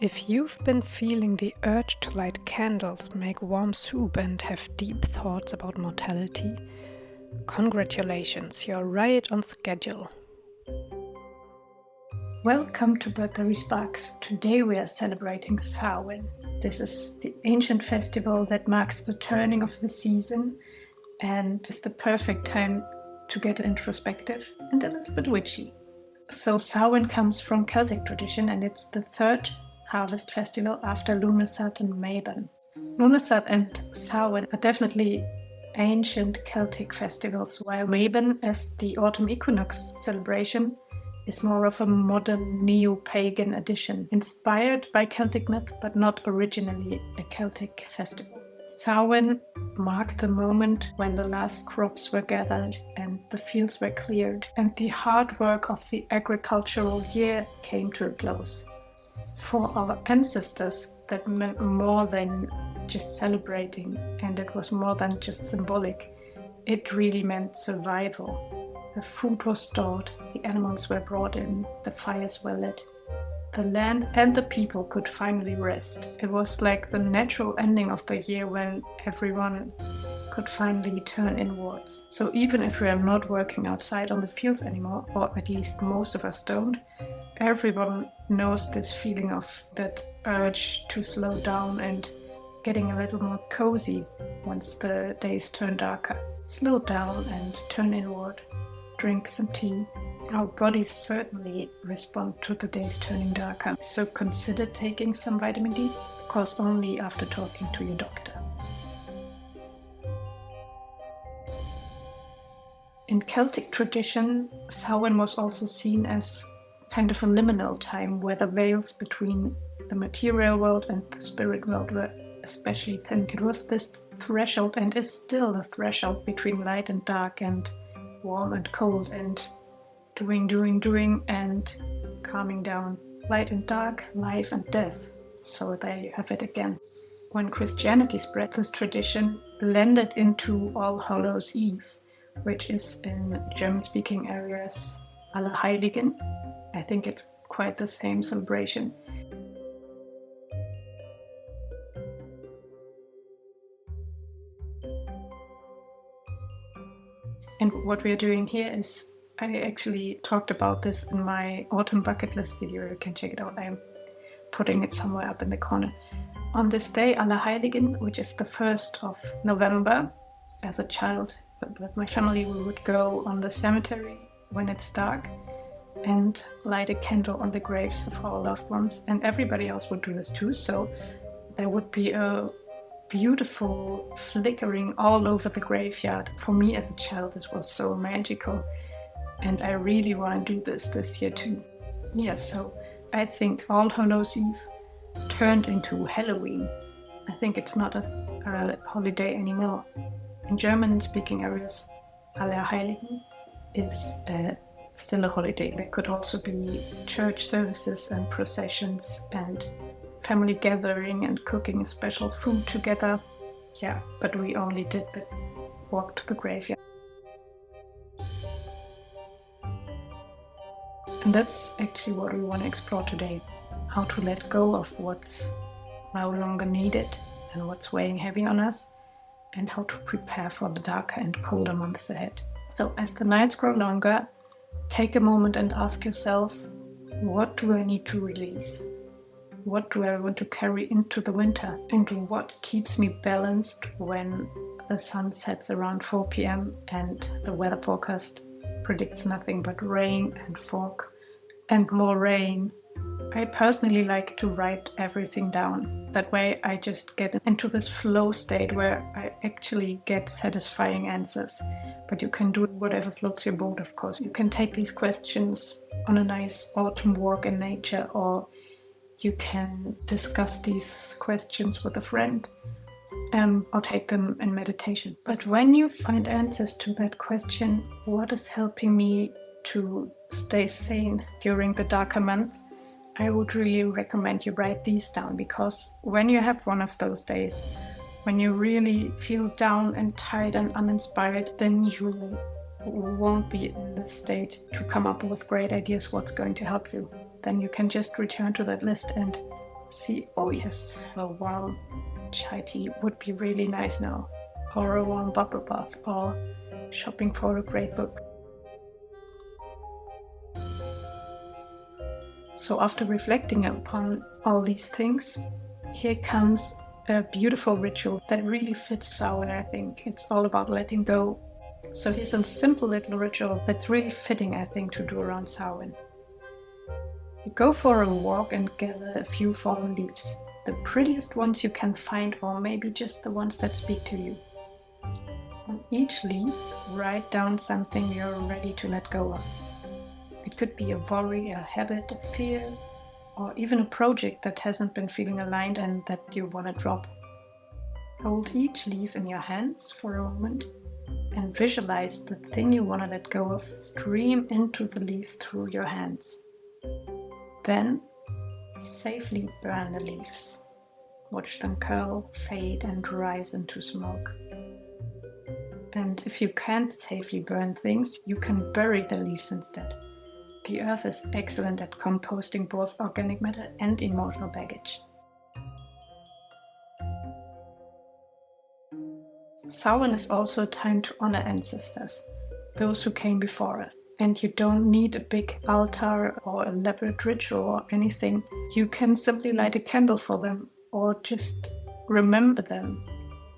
If you've been feeling the urge to light candles, make warm soup, and have deep thoughts about mortality, congratulations, you're right on schedule. Welcome to Blackberry Sparks. Today we are celebrating Samhain. This is the ancient festival that marks the turning of the season and is the perfect time to get introspective and a little bit witchy. So Samhain comes from Celtic tradition and it's the third harvest festival after Lughnasadh and Mabon. Lughnasadh and Samhain are definitely ancient Celtic festivals, while Mabon, as the autumn equinox celebration, is more of a modern neo-pagan addition, inspired by Celtic myth but not originally a Celtic festival. Samhain marked the moment when the last crops were gathered and the fields were cleared, and the hard work of the agricultural year came to a close. For our ancestors, that meant more than just celebrating, and it was more than just symbolic. It really meant survival. The food was stored, the animals were brought in, the fires were lit. The land and the people could finally rest. It was like the natural ending of the year when everyone could finally turn inwards. So even if we are not working outside on the fields anymore, or at least most of us don't, everyone knows this feeling of that urge to slow down and getting a little more cozy once the days turn darker. Slow down and turn inward. Drink some tea. Our bodies certainly respond to the days turning darker. So consider taking some vitamin D, of course only after talking to your doctor. In Celtic tradition, Samhain was also seen as kind of a liminal time where the veils between the material world and the spirit world were especially thin. It was this threshold, and is still the threshold between light and dark, and warm and cold, and doing and calming down. Light and dark, life and death. So there you have it again. When Christianity spread, this tradition blended into All Hallows Eve, which is in German-speaking areas Allerheiligen. I think it's quite the same celebration. And what we are doing here is, I actually talked about this in my autumn bucket list video. You can check it out. I'm putting it somewhere up in the corner. On this day, Allerheiligen, which is the 1st of November, as a child with my family, we would go on the cemetery when it's dark and light a candle on the graves of our loved ones, and everybody else would do this too. So there would be a beautiful flickering all over the graveyard. For me as a child, this was so magical, and I really want to do this year too. Yeah, so I think All Hallows Eve turned into Halloween. I think it's not a holiday anymore. In German-speaking areas, Allerheiligen is still a holiday. There could also be church services and processions and family gathering and cooking special food together. Yeah, but we only did the walk to the graveyard. And that's actually what we want to explore today. How to let go of what's no longer needed and what's weighing heavy on us, and how to prepare for the darker and colder months ahead. So as the nights grow longer, take a moment and ask yourself, what do I need to release? What do I want to carry into the winter? And what keeps me balanced when the sun sets around 4 p.m. and the weather forecast predicts nothing but rain and fog and more rain? I personally like to write everything down. That way I just get into this flow state where I actually get satisfying answers. But you can do whatever floats your boat, of course. You can take these questions on a nice autumn walk in nature, or you can discuss these questions with a friend, or take them in meditation. But when you find answers to that question, what is helping me to stay sane during the darker month, I would really recommend you write these down, because when you have one of those days, when you really feel down and tired and uninspired, then you won't be in the state to come up with great ideas what's going to help you. Then you can just return to that list and See, oh yes, a warm chai tea would be really nice now, or a warm bubble bath, or shopping for a great book. So after reflecting upon all these things, here comes a beautiful ritual that really fits Samhain, I think. It's all about letting go. So here's a simple little ritual that's really fitting, I think, to do around Samhain. You go for a walk and gather a few fallen leaves, the prettiest ones you can find, or maybe just the ones that speak to you. On each leaf, write down something you're ready to let go of. It could be a worry, a habit, a fear, or even a project that hasn't been feeling aligned and that you want to drop. Hold each leaf in your hands for a moment and visualize the thing you want to let go of stream into the leaf through your hands. Then safely burn the leaves. Watch them curl, fade, and rise into smoke. And if you can't safely burn things, you can bury the leaves instead. The earth is excellent at composting both organic matter and emotional baggage. Samhain is also a time to honor ancestors, those who came before us. And you don't need a big altar or elaborate ritual or anything. You can simply light a candle for them, or just remember them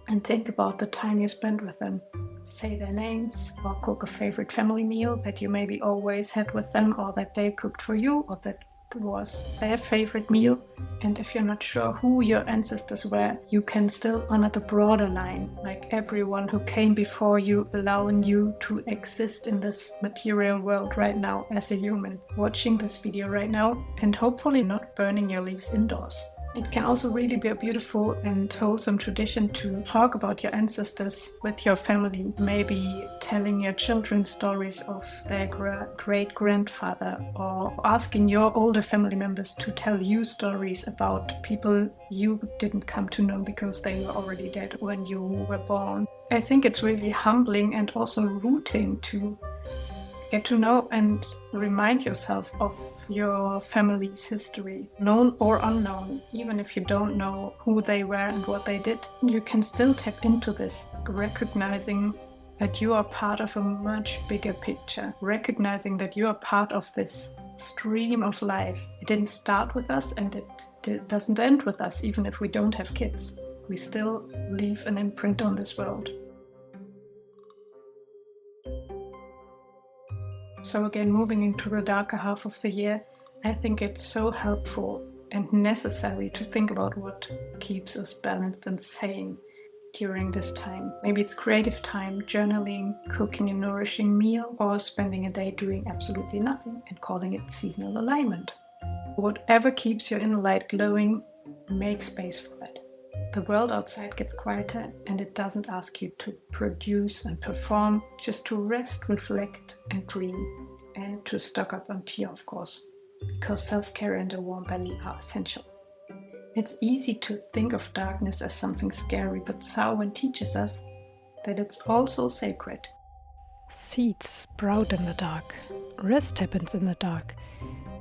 and think about the time you spent with them. Say their names, or cook a favorite family meal that you maybe always had with them, or that they cooked for you, or that was their favorite meal. And if you're not sure who your ancestors were, you can still honor the broader line, like everyone who came before you, allowing you to exist in this material world right now as a human, watching this video right now, and hopefully not burning your leaves indoors. It can also really be a beautiful and wholesome tradition to talk about your ancestors with your family, maybe telling your children stories of their great-grandfather, or asking your older family members to tell you stories about people you didn't come to know because they were already dead when you were born. I think it's really humbling and also rooting to get to know and remind yourself of your family's history, known or unknown. Even if you don't know who they were and what they did, you can still tap into this, recognizing that you are part of a much bigger picture, recognizing that you are part of this stream of life. It didn't start with us, and it doesn't end with us, even if we don't have kids. We still leave an imprint on this world. So again, moving into the darker half of the year, I think it's so helpful and necessary to think about what keeps us balanced and sane during this time. Maybe it's creative time, journaling, cooking a nourishing meal, or spending a day doing absolutely nothing and calling it seasonal alignment. Whatever keeps your inner light glowing, make space for that. The world outside gets quieter, and it doesn't ask you to produce and perform, just to rest, reflect, and dream. And to stock up on tea, of course, because self-care and a warm belly are essential. It's easy to think of darkness as something scary, but Samhain teaches us that it's also sacred. Seeds sprout in the dark. Rest happens in the dark.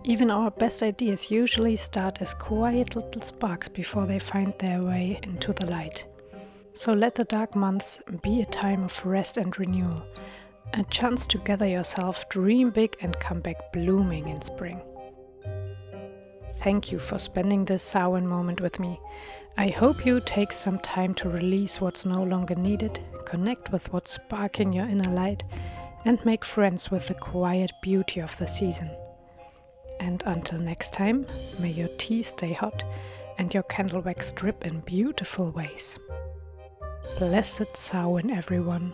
Even our best ideas usually start as quiet little sparks before they find their way into the light. So let the dark months be a time of rest and renewal, a chance to gather yourself, dream big, and come back blooming in spring. Thank you for spending this Samhain moment with me. I hope you take some time to release what's no longer needed, connect with what's sparking your inner light, and make friends with the quiet beauty of the season. And until next time, may your tea stay hot and your candle wax drip in beautiful ways. Blessed Samhain, everyone.